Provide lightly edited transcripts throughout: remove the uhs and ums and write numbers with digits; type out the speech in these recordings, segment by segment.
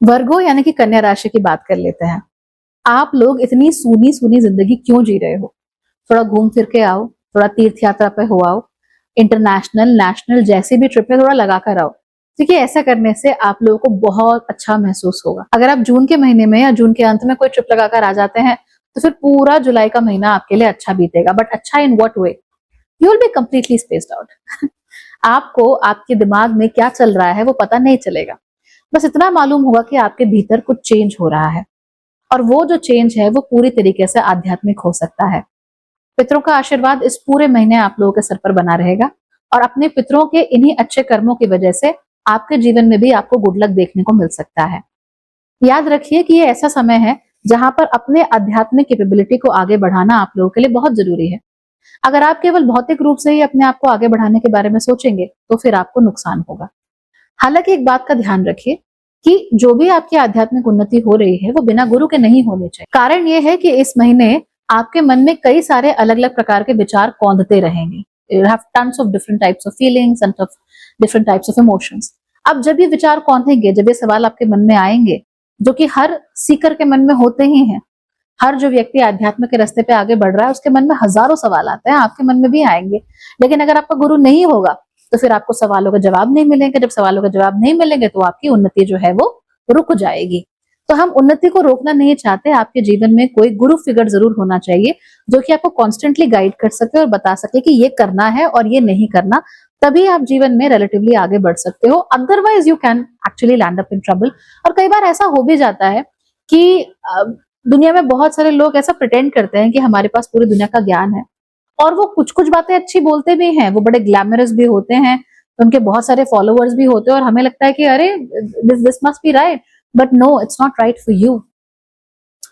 वर्गो यानी कि कन्या राशि की बात कर लेते हैं। आप लोग इतनी सूनी सूनी जिंदगी क्यों जी रहे हो? थोड़ा घूम फिर के आओ, थोड़ा तीर्थ यात्रा पे हो आओ, इंटरनेशनल नेशनल जैसे भी ट्रिप है थोड़ा लगा कर आओ। देखिए ऐसा करने से आप लोगों को बहुत अच्छा महसूस होगा। अगर आप जून के महीने में या जून के अंत में कोई ट्रिप लगाकर आ जाते हैं तो फिर पूरा जुलाई का महीना आपके लिए अच्छा बीतेगा। बट अच्छा in what way? You will be completely spaced out. आपको आपके दिमाग में क्या चल रहा है वो पता नहीं चलेगा। बस इतना मालूम होगा कि आपके भीतर कुछ चेंज हो रहा है, और वो जो चेंज है वो पूरी तरीके से आध्यात्मिक हो सकता है। पितरों का आशीर्वाद इस पूरे महीने आप लोगों के सर पर बना रहेगा, और अपने पितरों के इन्हीं अच्छे कर्मों की वजह से आपके जीवन में भी आपको गुड लक देखने को मिल सकता है। याद रखिए कि ये ऐसा समय है जहां पर अपने आध्यात्मिक कैपेबिलिटी को आगे बढ़ाना आप लोगों के लिए बहुत जरूरी है। अगर आप केवल भौतिक रूप से ही अपने आप को आगे बढ़ाने के बारे में सोचेंगे तो फिर आपको नुकसान होगा। हालांकि एक बात का ध्यान रखिए कि जो भी आपकी आध्यात्मिक उन्नति हो रही है वो बिना गुरु के नहीं होनी चाहिए। कारण ये है कि इस महीने आपके मन में कई सारे अलग अलग प्रकार के विचार कौंधते रहेंगे। You have tons of different types of feelings and of different types of emotions. अब जब ये विचार कौंधेंगे, जब ये सवाल आपके मन में आएंगे, जो कि हर सीकर के मन में होते ही हैं, हर जो व्यक्ति आध्यात्म के रास्ते पे आगे बढ़ रहा है उसके मन में हजारों सवाल आते हैं, आपके मन में भी आएंगे। लेकिन अगर आपका गुरु नहीं होगा तो फिर आपको सवालों का जवाब नहीं मिलेंगे। जब सवालों का जवाब नहीं मिलेंगे तो आपकी उन्नति जो है वो रुक जाएगी। तो हम उन्नति को रोकना नहीं चाहते। आपके जीवन में कोई गुरु फिगर जरूर होना चाहिए जो कि आपको कॉन्स्टेंटली गाइड कर सके और बता सके कि ये करना है और ये नहीं करना। तभी आप जीवन में रिलेटिवली आगे बढ़ सकते हो, otherwise you can actually land up in trouble. और कई बार ऐसा हो भी जाता है कि दुनिया में बहुत सारे लोग ऐसा प्रिटेंड करते हैं कि हमारे पास पूरी दुनिया का ज्ञान है, और वो कुछ कुछ बातें अच्छी बोलते भी हैं, वो बड़े ग्लैमरस भी होते हैं, उनके बहुत सारे फॉलोअर्स भी होते हैं, और हमें लगता है कि अरे this must be right, but no, it's not right for you.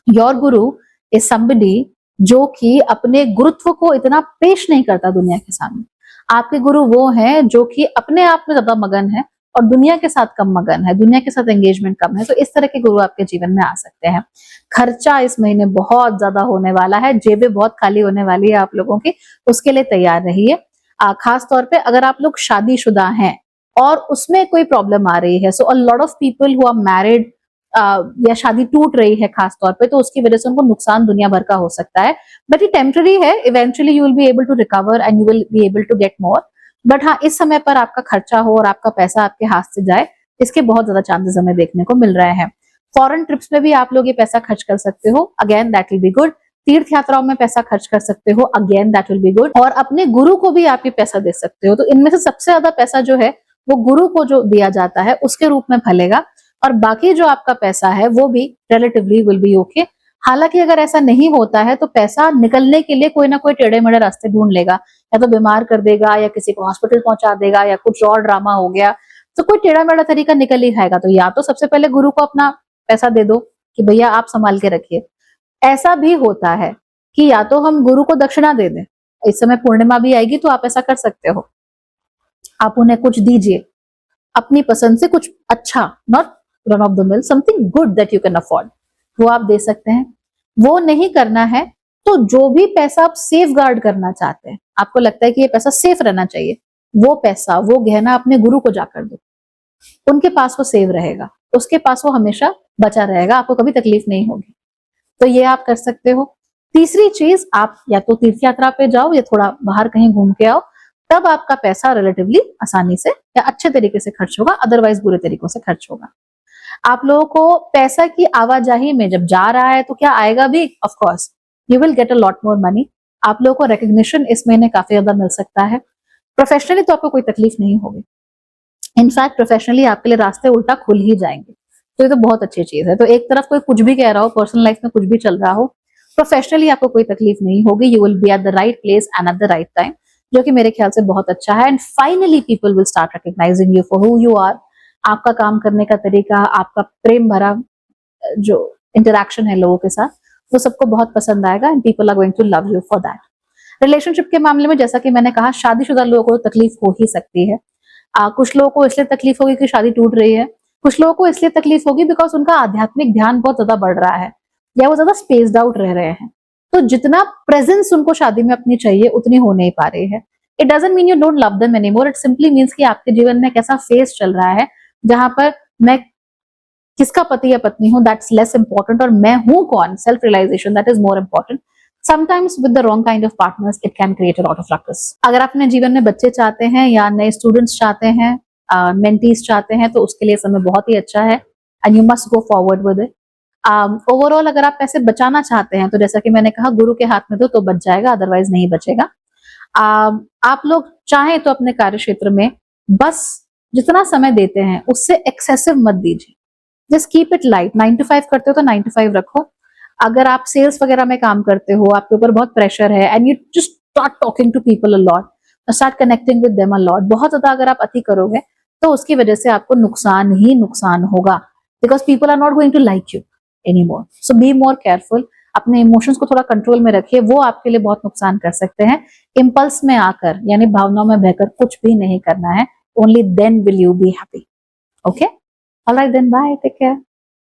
Your guru is somebody जो कि अपने गुरुत्व को इतना पेश नहीं करता दुनिया के सामने। आपके गुरु वो हैं जो कि अपने आप में ज्यादा मगन है और दुनिया के साथ कम मगन है, दुनिया के साथ एंगेजमेंट कम है। तो इस तरह के गुरु आपके जीवन में आ सकते हैं। खर्चा इस महीने बहुत ज्यादा होने वाला है, जेबें बहुत खाली होने वाली है आप लोगों की, उसके लिए तैयार रहिए। खास तौर पे अगर आप लोग शादीशुदा हैं और उसमें कोई प्रॉब्लम आ रही है, so a lot of people who are married, या शादी टूट रही है खास तौर पे, तो उसकी वजह से उनको नुकसान दुनिया भर का हो सकता है। बट ये टेम्पररी है, eventually you will be able to recover and you will be able to get more. But हाँ, इस समय पर आपका खर्चा हो और आपका पैसा आपके हाथ से जाए, इसके बहुत ज्यादा चांसेस हमें देखने को मिल रहे हैं। फॉरेन ट्रिप्स में भी आप लोग ये पैसा खर्च कर सकते हो, again that will be good. तीर्थ यात्राओं में पैसा खर्च कर सकते हो, again that will be good. और अपने गुरु को भी आप ये पैसा दे सकते हो। तो इनमें से सबसे ज्यादा पैसा जो है वो गुरु को जो दिया जाता है उसके रूप में फलेगा, और बाकी जो आपका पैसा है वो भी रिलेटिवली विल बी ओके। हालांकि अगर ऐसा नहीं होता है तो पैसा निकलने के लिए कोई ना कोई टेढ़े मेढ़े रास्ते ढूंढ लेगा, या तो बीमार कर देगा, या किसी को हॉस्पिटल पहुंचा देगा, या कुछ और ड्रामा हो गया, तो कोई टेढ़ा मेढ़ा तरीका निकल ही जाएगा। तो या तो सबसे पहले गुरु को अपना पैसा दे दो कि भैया आप संभाल के रखिए। ऐसा भी होता है कि या तो हम गुरु को दक्षिणा दे दें, इस समय पूर्णिमा भी आएगी तो आप ऐसा कर सकते हो, आप उन्हें कुछ दीजिए अपनी पसंद से, कुछ अच्छा, not run of the mill, something good that you can afford, वो आप दे सकते हैं। वो नहीं करना है तो जो भी पैसा आप सेफ गार्ड करना चाहते हैं, आपको लगता है कि ये पैसा सेफ रहना चाहिए, वो पैसा, वो गहना अपने गुरु को जाकर दो। उनके पास वो सेव रहेगा, उसके पास वो हमेशा बचा रहेगा, आपको कभी तकलीफ नहीं होगी। तो ये आप कर सकते हो। तीसरी चीज, आप या तो तीर्थ यात्रा पे जाओ या थोड़ा बाहर कहीं घूम के आओ, तब आपका पैसा रिलेटिवली आसानी से या अच्छे तरीके से खर्च होगा, अदरवाइज बुरे तरीकों से खर्च होगा। आप लोगों को पैसा की आवाजाही में जब जा रहा है तो क्या आएगा भी, of course you will get a lot more money. आप लोगों को रिकग्निशन इस महीने काफी ज्यादा मिल सकता है। प्रोफेशनली तो आपको कोई तकलीफ नहीं होगी, इनफैक्ट प्रोफेशनली आपके लिए रास्ते उल्टा खुल ही जाएंगे। तो ये तो बहुत अच्छी चीज है। तो एक तरफ कोई कुछ भी कह रहा हो, पर्सनल लाइफ में कुछ भी चल रहा हो, प्रोफेशनली आपको कोई तकलीफ नहीं होगी। You will be at the right place and at the right time, जो कि मेरे ख्याल से बहुत अच्छा है। And finally people will start recognising you for who you are. आपका काम करने का तरीका, आपका प्रेम भरा जो इंटरेक्शन है लोगों के साथ, वो सबको बहुत पसंद आएगा and people are going to love you for that. Relationship के मामले में जैसा कि मैंने कहा, शादीशुदा लोगों को तकलीफ हो ही सकती है। कुछ लोगों को इसलिए तकलीफ होगी कि शादी टूट रही है, कुछ लोगों को इसलिए तकलीफ होगी बिकॉज उनका आध्यात्मिक ध्यान बहुत ज्यादा बढ़ रहा है, या वो ज्यादा स्पेस्ड आउट रह रहे हैं। तो जितना प्रेजेंस उनको शादी में अपनी चाहिए उतनी हो नहीं पा रही है। It doesn't mean you don't love them anymore, it simply means कि आपके जीवन में एक ऐसा फेज चल रहा है जहां पर मैं किसका पति या पत्नी हूं दैट्स लेस इंपॉर्टेंट, और मैं हूं कौन, self realisation, that is more important. Sometimes with the wrong kind of partners it can create a lot of ruckus. अगर आप अपने जीवन में बच्चे चाहते हैं या नए स्टूडेंट्स चाहते हैं, मेंटीज चाहते हैं, तो उसके लिए समय बहुत ही अच्छा है and you must go forward with it. Overall अगर आप पैसे बचाना चाहते हैं तो जैसा कि मैंने कहा, गुरु के हाथ में दो तो बच जाएगा, अदरवाइज नहीं बचेगा. आप लोग चाहें तो अपने कार्य क्षेत्र में बस जितना समय देते हैं उससे एक्सेसिव मत दीजिए. Just keep it light. 9 to 5 करते हो तो 9 to 5 रखो. अगर आप सेल्स वगैरह में काम करते हो, आपके ऊपर बहुत प्रेशर है and you just start talking to people a lot, start connecting with them a lot, बहुत ज्यादा अगर आप अति करोगे तो उसकी वजह से आपको नुकसान ही नुकसान होगा, because people are not going to like you anymore. So be more careful. अपने इमोशंस को थोड़ा कंट्रोल में रखिए, वो आपके लिए बहुत नुकसान कर सकते हैं. इम्पल्स में आकर यानी भावनाओं में बहकर कुछ भी नहीं करना है. Only then will you be happy. Okay, all right then, bye, take care.